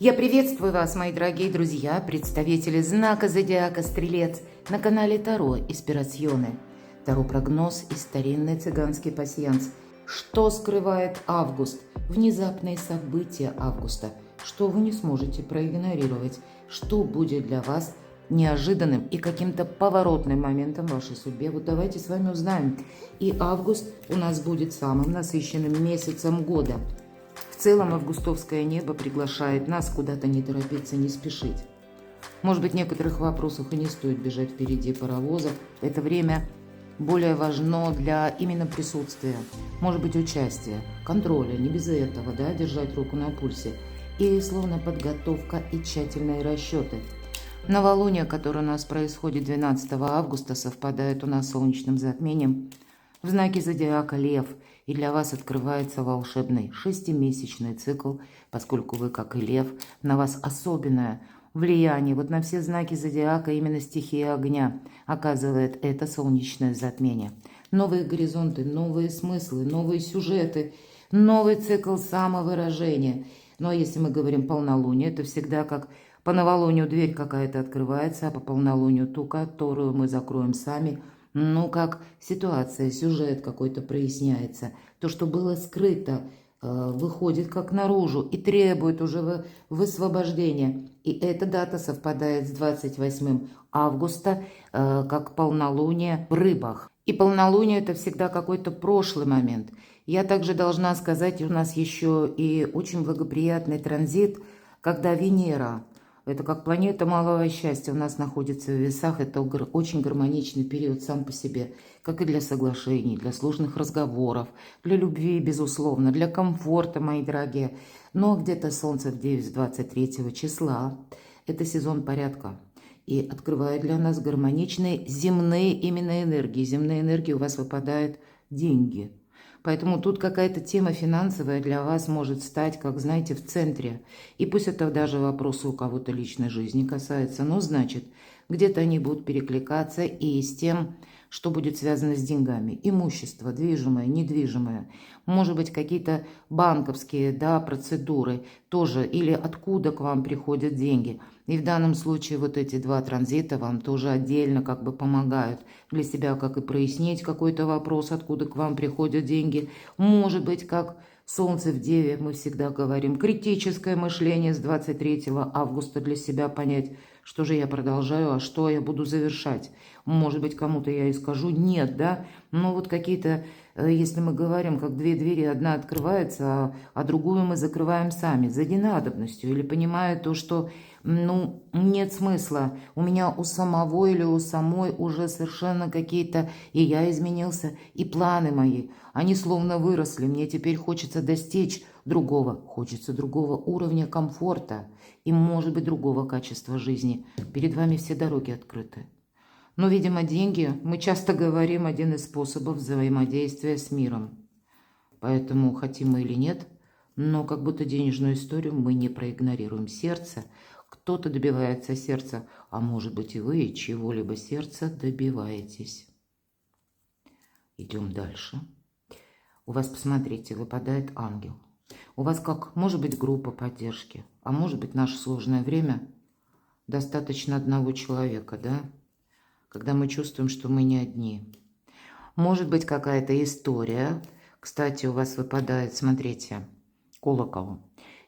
Я приветствую вас, мои дорогие друзья, представители знака Зодиака Стрелец на канале Таро Инспирационе. Таро-прогноз и старинный цыганский пасьянс. Что скрывает август? Внезапные события августа. Что вы не сможете проигнорировать? Что будет для вас неожиданным и каким-то поворотным моментом в вашей судьбе? Вот давайте с вами узнаем. И август у нас будет самым насыщенным месяцем года. В целом августовское небо приглашает нас куда-то не торопиться, не спешить. Может быть, в некоторых вопросах и не стоит бежать впереди паровоза. Это время более важно для именно присутствия, может быть, участия, контроля, не без этого, да, держать руку на пульсе. И словно подготовка и тщательные расчеты. Новолуние, которое у нас происходит 12 августа, совпадает у нас с солнечным затмением в знаке Зодиака Лев, и для вас открывается волшебный 6-месячный цикл, поскольку вы, как и Лев, на вас особенное влияние. Вот на все знаки Зодиака именно стихия огня оказывает это солнечное затмение. Новые горизонты, новые смыслы, новые сюжеты, новый цикл самовыражения. Но если мы говорим полнолуние, это всегда как по новолунию дверь какая-то открывается, а по полнолунию ту, которую мы закроем сами. Ну, как ситуация, сюжет какой-то проясняется. То, что было скрыто, выходит как наружу и требует уже высвобождения. И эта дата совпадает с 28 августа, как полнолуние в рыбах. И полнолуние – это всегда какой-то прошлый момент. Я также должна сказать, у нас еще и очень благоприятный транзит, когда Венера – это как планета малого счастья у нас находится в весах. Это очень гармоничный период сам по себе, как и для соглашений, для сложных разговоров, для любви, безусловно, для комфорта, мои дорогие. Но где-то Солнце в 9-23 числа – это сезон порядка. И открывает для нас гармоничные земные именно энергии. Земные энергии у вас выпадают деньги. Поэтому тут какая-то тема финансовая для вас может стать, как знаете, в центре. И пусть это даже вопросы у кого-то личной жизни касается, но значит, где-то они будут перекликаться и с тем, что будет связано с деньгами. Имущество, движимое, недвижимое. Может быть, какие-то банковские, да, процедуры тоже. Или откуда к вам приходят деньги. И в данном случае вот эти два транзита вам тоже отдельно как бы помогают для себя, как и прояснить какой-то вопрос, откуда к вам приходят деньги. Может быть, как Солнце в Деве, мы всегда говорим, критическое мышление с 23 августа для себя понять, что же я продолжаю, а что я буду завершать. Может быть, кому-то я и скажу нет, да, но вот какие-то, если мы говорим, как две двери, одна открывается, а другую мы закрываем сами, за ненадобностью, или понимая то, что, ну, нет смысла, у меня у самого или у самой уже совершенно какие-то, и я изменился, и планы мои, они словно выросли, мне теперь хочется достичь другого, хочется другого уровня комфорта и, может быть, другого качества жизни. Перед вами все дороги открыты. Но, видимо, деньги, мы часто говорим, один из способов взаимодействия с миром. Поэтому, хотим мы или нет, но как будто денежную историю мы не проигнорируем. Сердце, кто-то добивается сердца, а может быть и вы чего-либо сердца добиваетесь. Идем дальше. У вас, посмотрите, выпадает ангел. У вас как, может быть, группа поддержки, а может быть, наше сложное время достаточно одного человека, да? Когда мы чувствуем, что мы не одни. Может быть, какая-то история. Кстати, у вас выпадает, смотрите, колокол.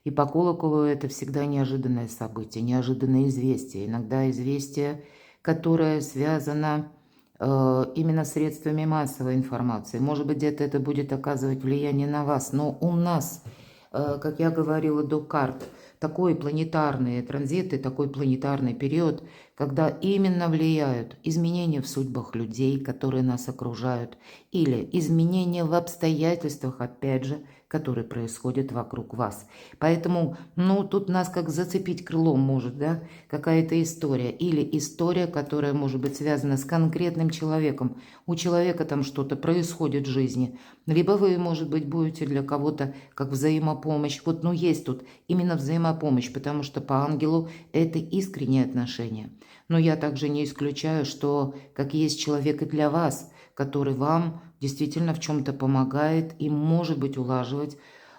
И по колоколу это всегда неожиданное событие, неожиданное известие. Иногда известие, которое связано именно средствами массовой информации. Может быть, где-то это будет оказывать влияние на вас. Но у нас, как я говорила до карт, такой планетарные транзиты, такой планетарный период, когда именно влияют изменения в судьбах людей, которые нас окружают, или изменения в обстоятельствах, опять же, которые происходят вокруг вас. Поэтому, ну, тут нас как зацепить крылом может, да, какая-то история. Или история, которая может быть связана с конкретным человеком. У человека там что-то происходит в жизни. Либо вы, может быть, будете для кого-то как взаимопомощь. Вот, ну, есть тут именно взаимопомощь, потому что по ангелу это искренние отношения. Но я также не исключаю, что как есть человек и для вас, который вам действительно в чем-то помогает и, может быть, улаживать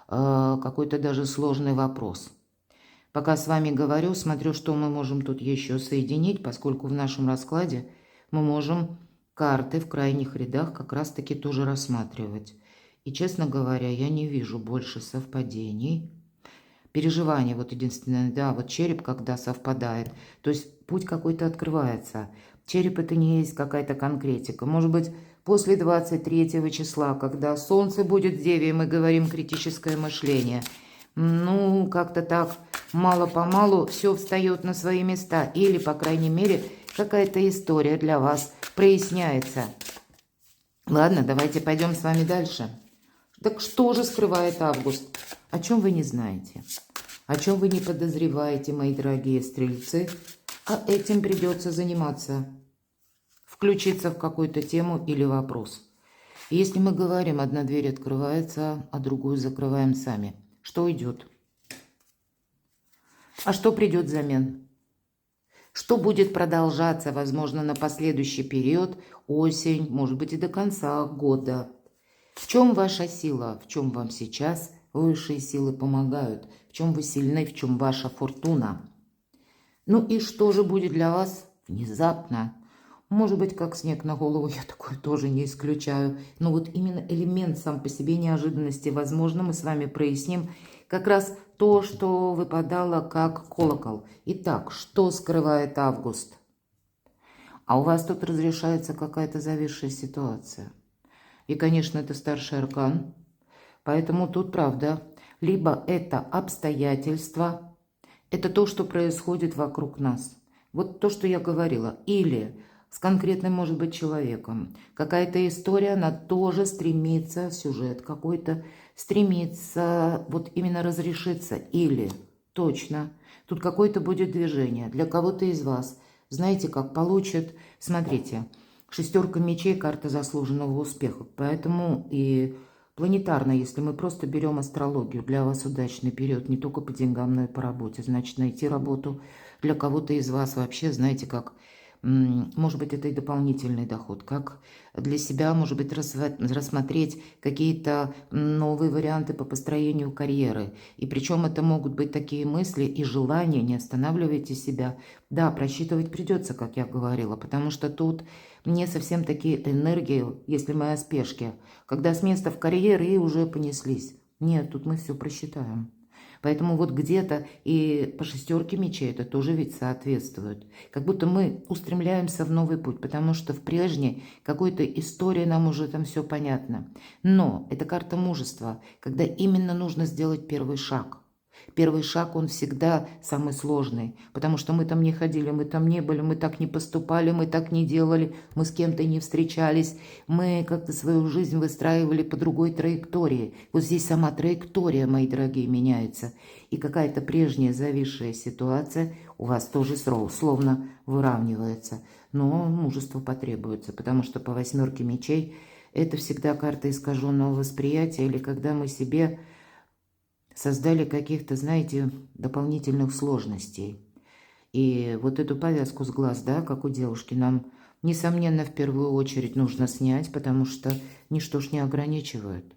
какой-то даже сложный вопрос. Пока с вами говорю, смотрю, что мы можем тут еще соединить, поскольку в нашем раскладе мы можем карты в крайних рядах как раз-таки тоже рассматривать. И, честно говоря, я не вижу больше совпадений. Переживание, вот единственное, да, вот череп, когда совпадает, то есть путь какой-то открывается. Череп это не есть какая-то конкретика. Может быть, после 23 числа, когда солнце будет в Деве, мы говорим критическое мышление. Ну, как-то так, мало-помалу все встает на свои места. Или, по крайней мере, какая-то история для вас проясняется. Ладно, давайте пойдем с вами дальше. Так что же скрывает август? О чем вы не знаете? О чем вы не подозреваете, мои дорогие стрельцы? А этим придется заниматься. Включиться в какую-то тему или вопрос. Если мы говорим, одна дверь открывается, а другую закрываем сами. Что уйдет? А что придет взамен? Что будет продолжаться, возможно, на последующий период, осень, может быть и до конца года? В чем ваша сила? В чем вам сейчас высшие силы помогают? В чем вы сильны? В чем ваша фортуна? Ну и что же будет для вас внезапно? Может быть, как снег на голову, я такое тоже не исключаю. Но вот именно элемент сам по себе неожиданности, возможно, мы с вами проясним как раз то, что выпадало как колокол. Итак, что скрывает август? А у вас тут разрешается какая-то зависшая ситуация. И, конечно, это старший аркан. Поэтому тут правда. Либо это обстоятельства, это то, что происходит вокруг нас. Вот то, что я говорила. Или с конкретным, может быть, человеком. Какая-то история, она тоже стремится, сюжет какой-то, стремится вот именно разрешиться. Или, точно, тут какое-то будет движение для кого-то из вас. Знаете, как получит, смотрите, шестерка мечей, карта заслуженного успеха. Поэтому и планетарно, если мы просто берем астрологию, для вас удачный период не только по деньгам, но и по работе. Значит, найти работу для кого-то из вас вообще, знаете, как, может быть, это и дополнительный доход, как для себя, может быть, рассмотреть какие-то новые варианты по построению карьеры. И причем это могут быть такие мысли и желания, не останавливайте себя. Да, просчитывать придется, как я говорила, потому что тут не совсем такие энергии, если мы о спешке, когда с места в карьер и уже понеслись. Нет, тут мы все просчитаем. Поэтому вот где-то и по шестерке мечей это тоже ведь соответствует. Как будто мы устремляемся в новый путь, потому что в прежней какой-то истории нам уже там все понятно. Но это карта мужества, когда именно нужно сделать первый шаг. Первый шаг, он всегда самый сложный, потому что мы там не ходили, мы там не были, мы так не поступали, мы так не делали, мы с кем-то не встречались, мы как-то свою жизнь выстраивали по другой траектории. Вот здесь сама траектория, мои дорогие, меняется. И какая-то прежняя зависшая ситуация у вас тоже словно выравнивается. Но мужество потребуется, потому что по восьмерке мечей это всегда карта искаженного восприятия, или когда мы себе создали каких-то, знаете, дополнительных сложностей. И вот эту повязку с глаз, да, как у девушки, нам, несомненно, в первую очередь нужно снять, потому что ничто ж не ограничивает.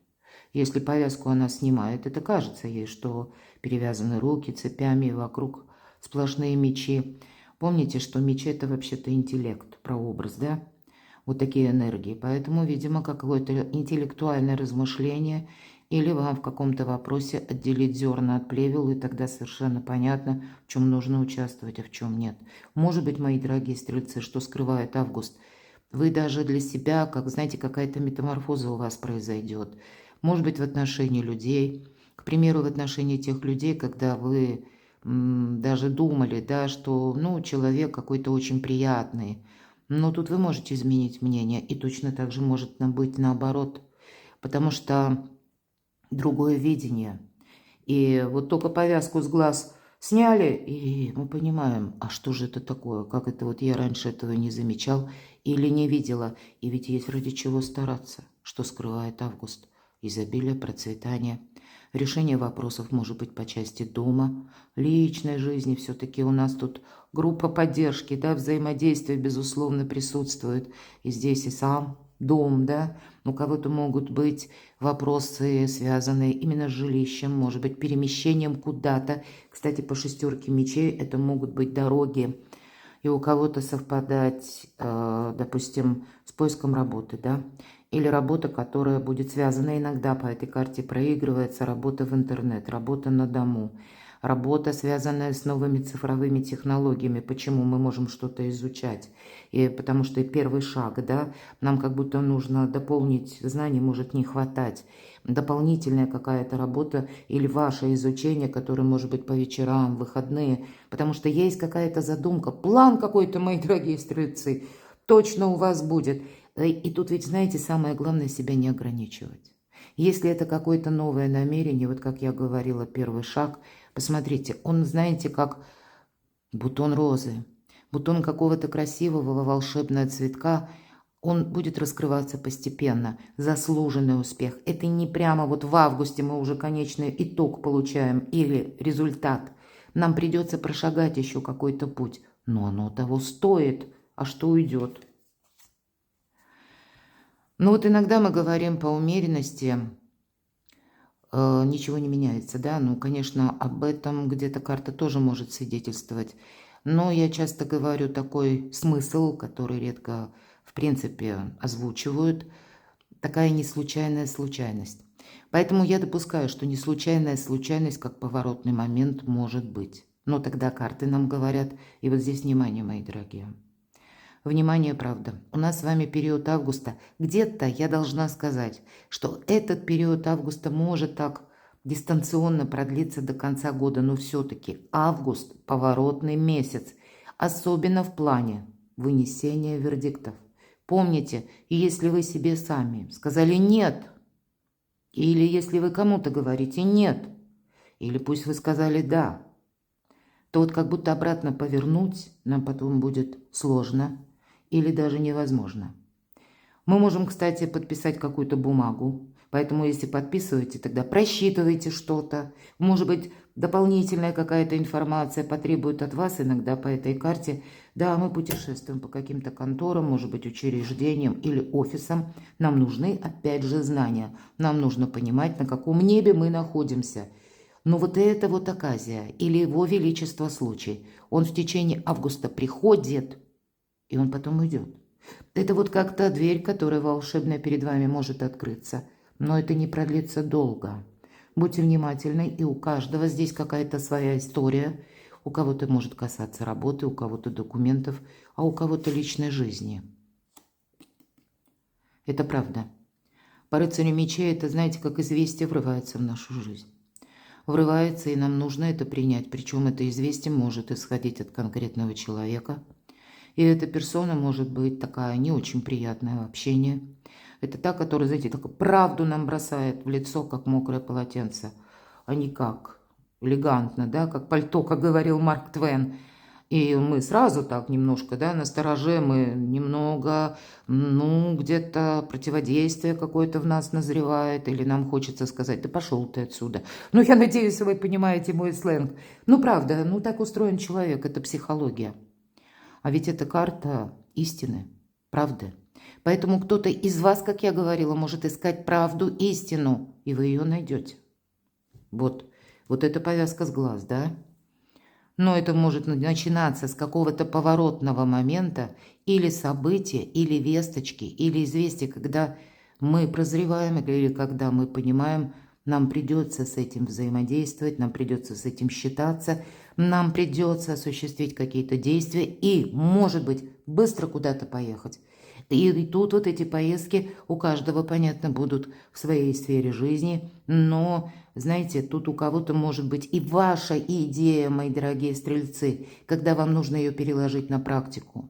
Если повязку она снимает, это кажется ей, что перевязаны руки цепями, и вокруг сплошные мечи. Помните, что мечи – это вообще-то интеллект, прообраз, да? Вот такие энергии. Поэтому, видимо, какое-то интеллектуальное размышление – или вам в каком-то вопросе отделить зерна от плевел, и тогда совершенно понятно, в чем нужно участвовать, а в чем нет. Может быть, мои дорогие стрельцы, что скрывает август, вы даже для себя, как, знаете, какая-то метаморфоза у вас произойдет. Может быть, в отношении людей, к примеру, в отношении тех людей, когда вы даже думали, да, что, ну, человек какой-то очень приятный, но тут вы можете изменить мнение, и точно так же может быть наоборот, потому что другое видение. И вот только повязку с глаз сняли, и мы понимаем, а что же это такое? Как это вот я раньше этого не замечал или не видела? И ведь есть ради чего стараться. Что скрывает август? Изобилие, процветание. Решение вопросов может быть по части дома, личной жизни. Все-таки у нас тут группа поддержки, да, взаимодействие, безусловно, присутствует. И здесь и сам дом, да, у кого-то могут быть вопросы, связанные именно с жилищем, может быть, перемещением куда-то. Кстати, по шестерке мечей это могут быть дороги, и у кого-то совпадать, допустим, с поиском работы, да, или работа, которая будет связана иногда по этой карте проигрывается, работа в интернет, работа на дому, работа, связанная с новыми цифровыми технологиями. Почему мы можем что-то изучать? И потому что первый шаг, да, нам как будто нужно дополнить, знаний может не хватать. Дополнительная какая-то работа или ваше изучение, которое может быть по вечерам, выходные, потому что есть какая-то задумка, план какой-то, мои дорогие стрельцы, точно у вас будет. И тут ведь, знаете, самое главное себя не ограничивать. Если это какое-то новое намерение, вот как я говорила, первый шаг, посмотрите, он, знаете, как бутон розы, бутон какого-то красивого волшебного цветка, он будет раскрываться постепенно, заслуженный успех. Это не прямо вот в августе мы уже конечный итог получаем или результат. Нам придется прошагать еще какой-то путь, но оно того стоит, а что уйдет? Ну вот иногда мы говорим по умеренности, ничего не меняется, да, ну, конечно, об этом где-то карта тоже может свидетельствовать, но я часто говорю такой смысл, который редко, в принципе, озвучивают, такая неслучайная случайность. Поэтому я допускаю, что неслучайная случайность, как поворотный момент, может быть. Но тогда карты нам говорят, и вот здесь внимание, мои дорогие. Внимание, правда. У нас с вами период августа. Где-то я должна сказать, что этот период августа может так дистанционно продлиться до конца года, но все-таки август– поворотный месяц, особенно в плане вынесения вердиктов. Помните, если вы себе сами сказали «нет», или если вы кому-то говорите «нет», или пусть вы сказали «да», то вот как будто обратно повернуть нам потом будет сложно или даже невозможно. Мы можем, кстати, подписать какую-то бумагу, поэтому если подписываете, тогда просчитывайте что-то. Может быть, дополнительная какая-то информация потребует от вас иногда по этой карте. Да, мы путешествуем по каким-то конторам, может быть, учреждениям или офисам. Нам нужны, опять же, знания. Нам нужно понимать, на каком небе мы находимся. Но вот это вот оказия или его величество случай, он в течение августа приходит, и он потом уйдет. Это вот как та дверь, которая волшебная перед вами может открыться. Но это не продлится долго. Будьте внимательны, и у каждого здесь какая-то своя история. У кого-то может касаться работы, у кого-то документов, а у кого-то личной жизни. Это правда. По рыцарю мечей это, знаете, как известие врывается в нашу жизнь. Врывается, и нам нужно это принять. Причем это известие может исходить от конкретного человека. И эта персона может быть такая не очень приятная в общении. Это та, которая, знаете, такую правду нам бросает в лицо, как мокрое полотенце, а не как элегантно, да, как пальто, как говорил Марк Твен. И мы сразу так немножко, да, настороже, мы немного, ну, где-то противодействие какое-то в нас назревает, или нам хочется сказать, да пошел ты отсюда. Ну, я надеюсь, вы понимаете мой сленг. Ну, правда, ну, так устроен человек, это психология. А ведь это карта истины, правды. Поэтому кто-то из вас, как я говорила, может искать правду, истину, и вы ее найдете. Вот эта повязка с глаз, да? Но это может начинаться с какого-то поворотного момента, или события, или весточки, или известия, когда мы прозреваем, или когда мы понимаем, нам придется с этим взаимодействовать, нам придется с этим считаться, нам придется осуществить какие-то действия и, может быть, быстро куда-то поехать. И тут вот эти поездки у каждого, понятно, будут в своей сфере жизни, но, знаете, тут у кого-то может быть и ваша идея, мои дорогие стрельцы, когда вам нужно ее переложить на практику.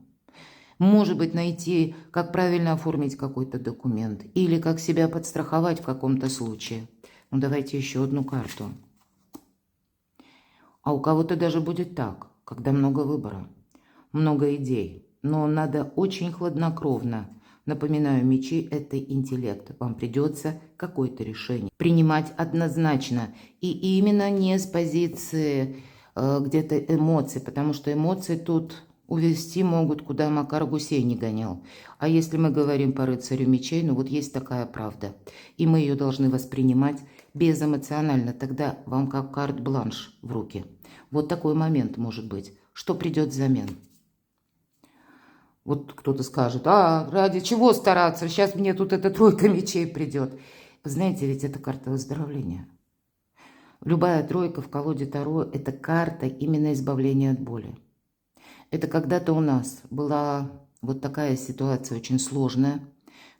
Может быть, найти, как правильно оформить какой-то документ или как себя подстраховать в каком-то случае. Ну, давайте еще одну карту. А у кого-то даже будет так, когда много выбора, много идей. Но надо очень хладнокровно. Напоминаю, мечи – это интеллект. Вам придется какое-то решение принимать однозначно. И именно не с позиции где-то эмоций, потому что эмоции тут увести могут, куда Макар гусей не гонял. А если мы говорим по рыцарю мечей, ну вот есть такая правда. И мы ее должны воспринимать безэмоционально. Тогда вам как карт-бланш в руки. Вот такой момент может быть. Что придет взамен? Вот кто-то скажет, ради чего стараться? Сейчас мне тут эта тройка мечей придет. Вы знаете, ведь это карта выздоровления. Любая тройка в колоде Таро – это карта именно избавления от боли. Это когда-то у нас была вот такая ситуация очень сложная,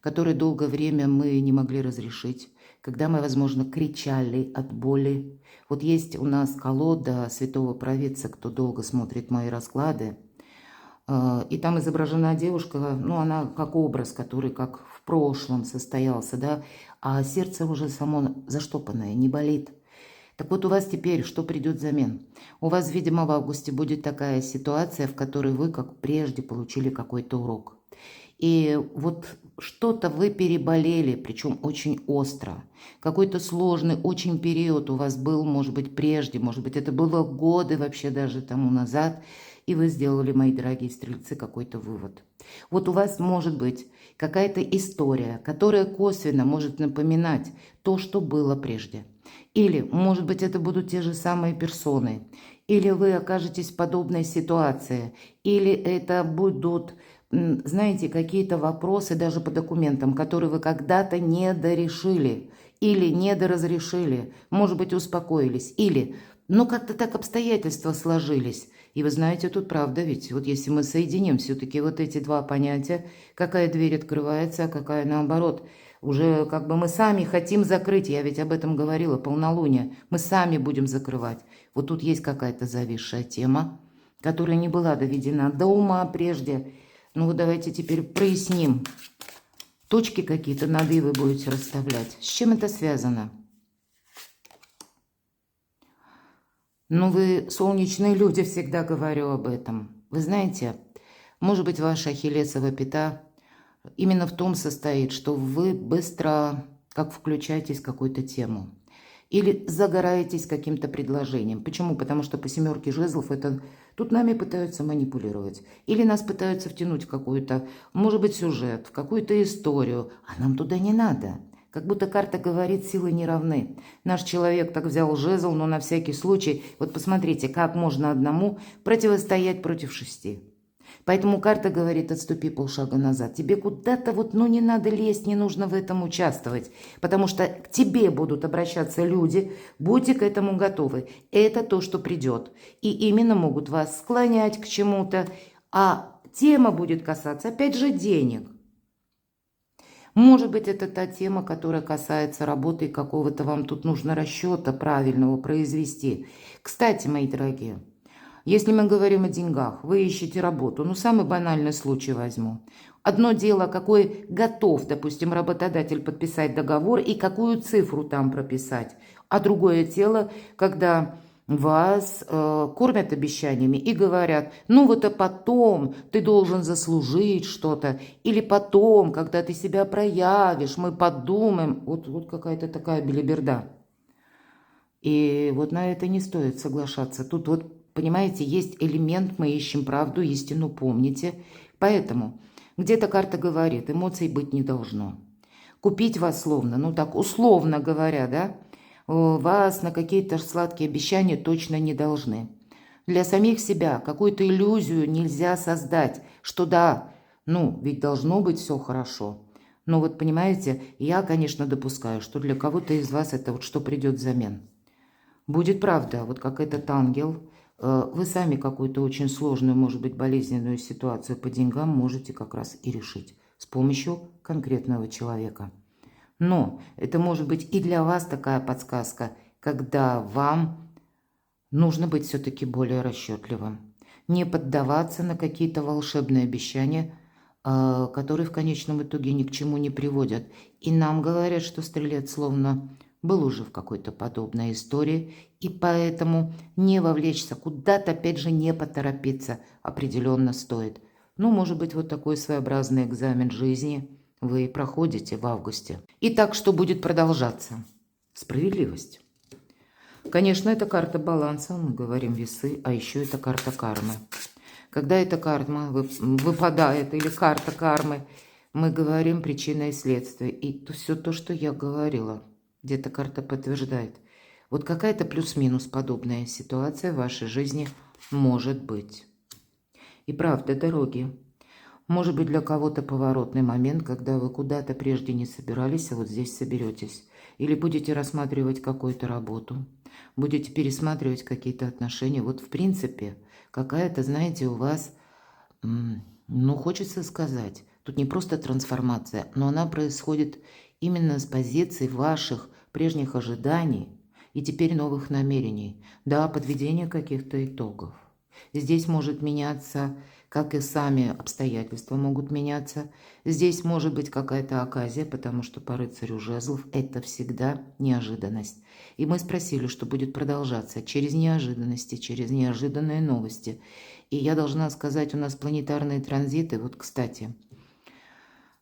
которую долгое время мы не могли разрешить, когда мы, возможно, кричали от боли. Вот есть у нас колода святого провидца, кто долго смотрит мои расклады, и там изображена девушка, ну, она как образ, который как в прошлом состоялся, да, а сердце уже само заштопанное, не болит. Так вот, у вас теперь что придет взамен? У вас, видимо, в августе будет такая ситуация, в которой вы, как прежде, получили какой-то урок. И вот что-то вы переболели, причем очень остро. Какой-то сложный очень период у вас был, может быть, прежде, может быть, это было годы вообще даже тому назад, и вы сделали, мои дорогие стрельцы, какой-то вывод. Вот у вас может быть какая-то история, которая косвенно может напоминать то, что было прежде. Или, может быть, это будут те же самые персоны, или вы окажетесь в подобной ситуации, или это будут, знаете, какие-то вопросы даже по документам, которые вы когда-то недорешили или недоразрешили, может быть, успокоились, или, ну, как-то так обстоятельства сложились. И вы знаете, тут правда ведь, вот если мы соединим все-таки вот эти два понятия, какая дверь открывается, а какая наоборот, уже как бы мы сами хотим закрыть, я ведь об этом говорила, полнолуние, мы сами будем закрывать. Вот тут есть какая-то зависшая тема, которая не была доведена до ума прежде. Ну вот давайте теперь проясним. Точки какие-то над «и» вы будете расставлять. С чем это связано? Ну, вы солнечные люди, всегда говорю об этом. Вы знаете, может быть, ваша ахиллесова пята именно в том состоит, что вы быстро как включаетесь в какую-то тему. Или загораетесь каким-то предложением. Почему? Потому что по семерке жезлов это... Тут нами пытаются манипулировать. Или нас пытаются втянуть в какую-то, может быть, сюжет, в какую-то историю. А нам туда не надо. Как будто карта говорит, силы не равны. Наш человек так взял жезл, но на всякий случай... Вот посмотрите, как можно одному противостоять против 6. Поэтому карта говорит, отступи полшага назад. Тебе куда-то вот, ну не надо лезть, не нужно в этом участвовать. Потому что к тебе будут обращаться люди, будьте к этому готовы. Это то, что придет. И именно могут вас склонять к чему-то. А тема будет касаться, опять же, денег. Может быть, это та тема, которая касается работы, и какого-то вам тут нужно расчета правильного произвести. Кстати, мои дорогие, если мы говорим о деньгах, вы ищете работу, ну, самый банальный случай возьму. Одно дело, какой готов, допустим, работодатель подписать договор и какую цифру там прописать. А другое дело, когда вас кормят обещаниями и говорят, ну вот а потом ты должен заслужить что-то, или потом, когда ты себя проявишь, мы подумаем. Вот какая-то такая белиберда. И вот на это не стоит соглашаться. Тут вот, понимаете, есть элемент, мы ищем правду, истину, помните. Поэтому где-то карта говорит, эмоций быть не должно. Купить вас словно, ну так условно говоря, да, вас на какие-то сладкие обещания точно не должны. Для самих себя какую-то иллюзию нельзя создать, что да, ну ведь должно быть все хорошо. Но вот понимаете, я, конечно, допускаю, что для кого-то из вас это вот что придет взамен. Будет правда, вот как этот ангел, вы сами какую-то очень сложную, может быть, болезненную ситуацию по деньгам можете как раз и решить с помощью конкретного человека. Но это может быть и для вас такая подсказка, когда вам нужно быть все-таки более расчетливым. Не поддаваться на какие-то волшебные обещания, которые в конечном итоге ни к чему не приводят. И нам говорят, что стрелец словно был уже в какой-то подобной истории, и поэтому не вовлечься, куда-то опять же не поторопиться определенно стоит. Ну, может быть, вот такой своеобразный экзамен жизни вы проходите в августе. Итак, что будет продолжаться? Справедливость. Конечно, это карта баланса, мы говорим весы, а еще это карта кармы. Когда эта карма выпадает, или карта кармы, мы говорим причина и следствие. И все то, что я говорила, где-то карта подтверждает. Вот какая-то плюс-минус подобная ситуация в вашей жизни может быть. И правда, дороги. Может быть, для кого-то поворотный момент, когда вы куда-то прежде не собирались, а вот здесь соберетесь. Или будете рассматривать какую-то работу, будете пересматривать какие-то отношения. Вот, в принципе, какая-то, знаете, у вас, ну, хочется сказать, тут не просто трансформация, но она происходит именно с позиции ваших прежних ожиданий и теперь новых намерений. Да, подведение каких-то итогов. Здесь может меняться, как и сами обстоятельства могут меняться. Здесь может быть какая-то оказия, потому что по рыцарю жезлов это всегда неожиданность. И мы спросили, что будет продолжаться через неожиданности, через неожиданные новости. И я должна сказать, у нас планетарные транзиты, вот, кстати,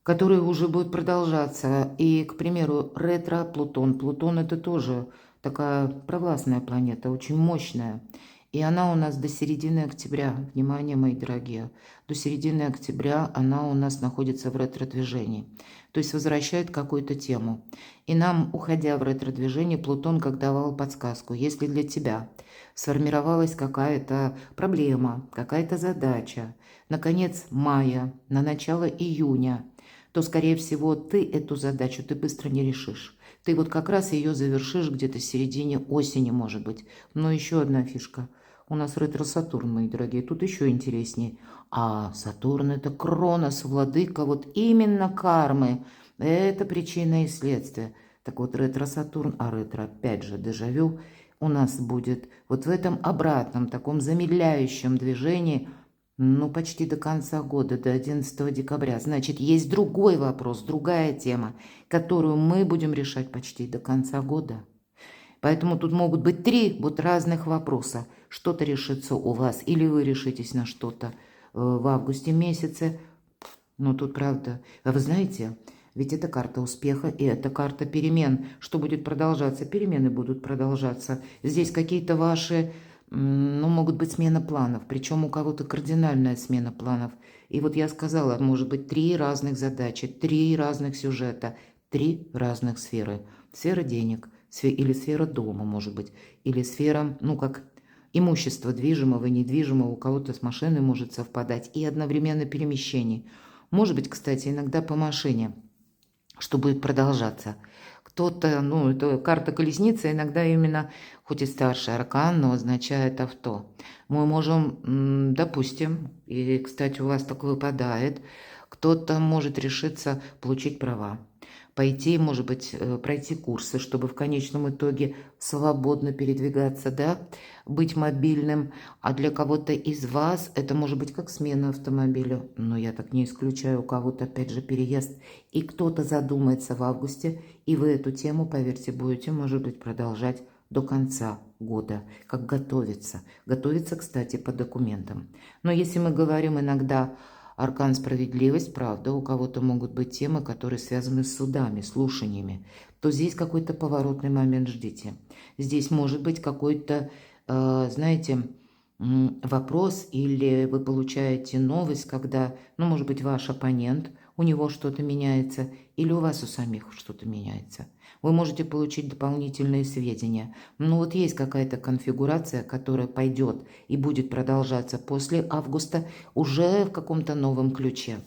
которые уже будут продолжаться. И, к примеру, ретро-Плутон. Плутон – это тоже такая провластная планета, очень мощная. И она у нас до середины октября, внимание, мои дорогие, до середины октября она у нас находится в ретро-движении. То есть возвращает какую-то тему. И нам, уходя в ретро-движение, Плутон как давал подсказку. Если для тебя сформировалась какая-то проблема, какая-то задача, на конец мая, на начало июня, то, скорее всего, ты эту задачу ты быстро не решишь. Ты вот как раз ее завершишь где-то в середине осени, может быть. Но еще одна фишка. У нас ретро-Сатурн, мои дорогие, тут еще интереснее. А Сатурн – это Кронос, владыка вот именно кармы. Это причина и следствие. Так вот, ретро-Сатурн, а ретро, опять же, дежавю, у нас будет вот в этом обратном, таком замедляющем движении, ну, почти до конца года, до 11 декабря. Значит, есть другой вопрос, другая тема, которую мы будем решать почти до конца года. Поэтому тут могут быть 3 вот разных вопроса. Что-то решится у вас, или вы решитесь на что-то в августе месяце. Но тут правда, а вы знаете, ведь это карта успеха и это карта перемен. Что будет продолжаться? Перемены будут продолжаться. Здесь какие-то ваши, ну, могут быть смена планов, причем у кого-то кардинальная смена планов. И вот я сказала, может быть 3 разных задачи, 3 разных сюжета, 3 разных сферы. Сфера денег, или сфера дома, может быть, или сфера, ну, как имущество движимого и недвижимого, у кого-то с машиной может совпадать, и одновременно перемещений. Может быть, кстати, иногда по машине, что будет продолжаться. Кто-то, ну, это карта колесницы, иногда именно, хоть и старший аркан, но означает авто. Мы можем, допустим, и, кстати, у вас такое выпадает, кто-то может решиться получить права, пойти, может быть, пройти курсы, чтобы в конечном итоге свободно передвигаться, да, быть мобильным. А для кого-то из вас это может быть как смена автомобиля. Но я так не исключаю, у кого-то опять же переезд. И кто-то задумается в августе, и вы эту тему, поверьте, будете, может быть, продолжать до конца года, как готовиться. Готовиться, кстати, по документам. Но если мы говорим иногда аркан справедливость, правда, у кого-то могут быть темы, которые связаны с судами, слушаниями, то здесь какой-то поворотный момент ждите. Здесь может быть какой-то, знаете, вопрос, или вы получаете новость, когда, ну, может быть, ваш оппонент, у него что-то меняется, или у вас у самих что-то меняется. Вы можете получить дополнительные сведения. Но вот есть какая-то конфигурация, которая пойдет и будет продолжаться после августа уже в каком-то новом ключе,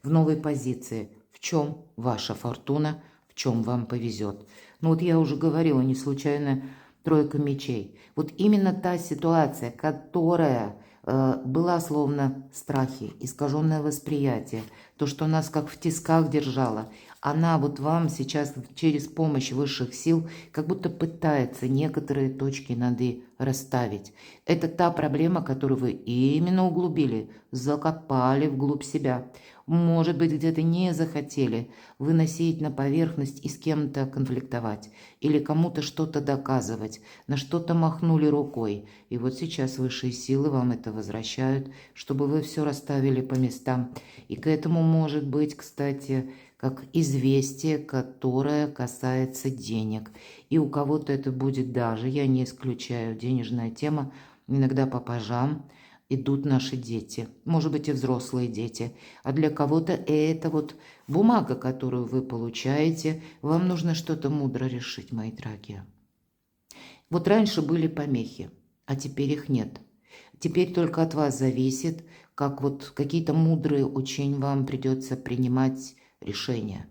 в новой позиции. В чем ваша фортуна, в чем вам повезет. Ну вот я уже говорила, не случайно тройка мечей. Вот именно та ситуация, которая была словно страхи, искаженное восприятие, то, что нас как в тисках держало, она вот вам сейчас через помощь высших сил как будто пытается некоторые точки над «и» расставить. Это та проблема, которую вы именно углубили, закопали вглубь себя. Может быть, где-то не захотели выносить на поверхность и с кем-то конфликтовать, или кому-то что-то доказывать, на что-то махнули рукой. И вот сейчас высшие силы вам это возвращают, чтобы вы все расставили по местам. И к этому может быть, кстати, как известие, которое касается денег. И у кого-то это будет даже, я не исключаю, денежная тема, иногда по пажам, идут наши дети, может быть и взрослые дети, а для кого-то это вот бумага, которую вы получаете, вам нужно что-то мудро решить, мои дорогие. Вот раньше были помехи, а теперь их нет. Теперь только от вас зависит, как вот какие-то мудрые очень вам придется принимать решения.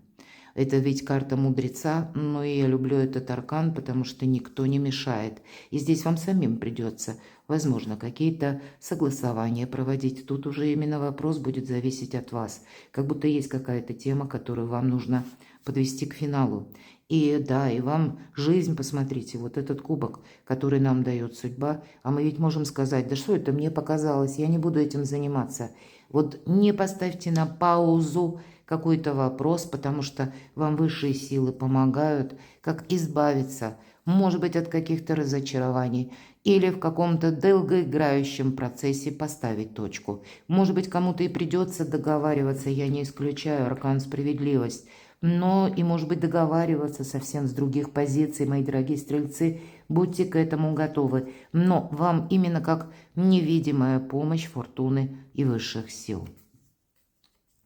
Это ведь карта мудреца, но и я люблю этот аркан, потому что никто не мешает. И здесь вам самим придется, возможно, какие-то согласования проводить. Тут уже именно вопрос будет зависеть от вас. Как будто есть какая-то тема, которую вам нужно подвести к финалу. И да, и вам жизнь, посмотрите, вот этот кубок, который нам дает судьба, а мы ведь можем сказать, да что это мне показалось, я не буду этим заниматься. Вот не поставьте на паузу какой-то вопрос, потому что вам высшие силы помогают, как избавиться, может быть, от каких-то разочарований, или в каком-то долгоиграющем процессе поставить точку. Может быть, кому-то и придется договариваться, я не исключаю, аркан справедливость, но и, может быть, договариваться совсем с других позиций, мои дорогие стрельцы, будьте к этому готовы. Но вам именно как невидимая помощь фортуны и высших сил.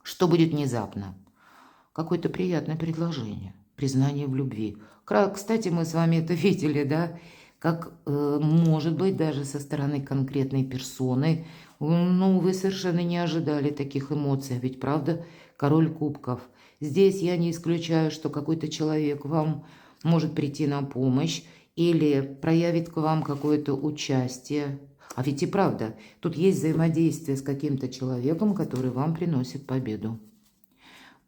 Что будет внезапно? Какое-то приятное предложение, признание в любви. Кстати, мы с вами это видели, да? Как, может быть, даже со стороны конкретной персоны. Ну, вы совершенно не ожидали таких эмоций, ведь правда, король кубков. Здесь я не исключаю, что какой-то человек вам может прийти на помощь или проявит к вам какое-то участие. А ведь и правда, тут есть взаимодействие с каким-то человеком, который вам приносит победу.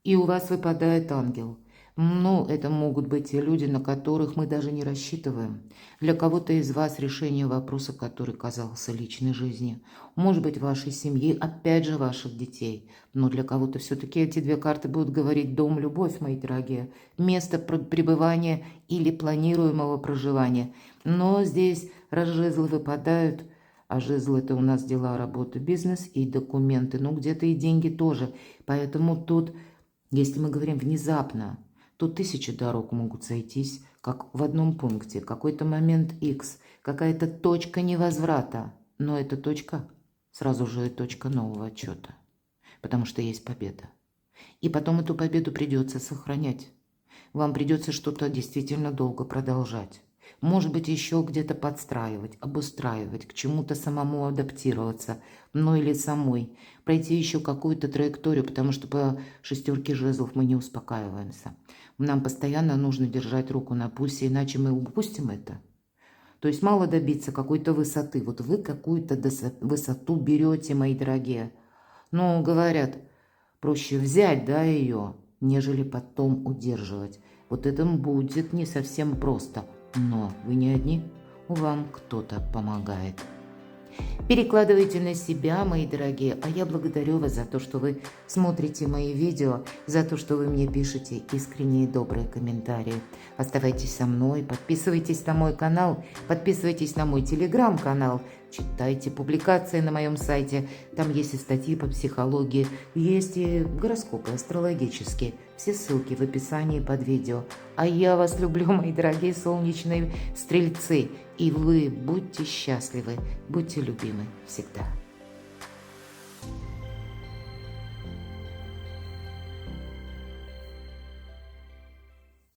И у вас выпадает ангел. Ну, это могут быть те люди, на которых мы даже не рассчитываем. Для кого-то из вас решение вопроса, который казался личной жизни. Может быть, вашей семьи, опять же, ваших детей. Но для кого-то все-таки эти две карты будут говорить «дом, любовь», мои дорогие. Место пребывания или планируемого проживания. Но здесь раз жезлы выпадают, а жезл – это у нас дела, работа, бизнес и документы. Ну, где-то и деньги тоже. Поэтому тут, если мы говорим внезапно, то 1000 дорог могут сойтись, как в одном пункте, какой-то момент X, какая-то точка невозврата. Но эта точка сразу же точка нового отчета, потому что есть победа. И потом эту победу придется сохранять. Вам придется что-то действительно долго продолжать. Может быть, еще где-то подстраивать, обустраивать, к чему-то самому адаптироваться, ну или самой. Пройти еще какую-то траекторию, потому что по 6 жезлов мы не успокаиваемся. Нам постоянно нужно держать руку на пульсе, иначе мы упустим это. То есть мало добиться какой-то высоты. Вот вы какую-то высоту берете, мои дорогие. Но говорят, проще взять, да, ее, нежели потом удерживать. Вот это будет не совсем просто. Но вы не одни, вам кто-то помогает. Перекладывайте на себя, мои дорогие, а я благодарю вас за то, что вы смотрите мои видео, за то, что вы мне пишете искренние добрые комментарии. Оставайтесь со мной, подписывайтесь на мой канал, подписывайтесь на мой телеграм-канал, читайте публикации на моем сайте, там есть и статьи по психологии, есть и гороскопы астрологические, все ссылки в описании под видео. А я вас люблю, мои дорогие солнечные стрельцы, и вы будьте счастливы, будьте любимы всегда.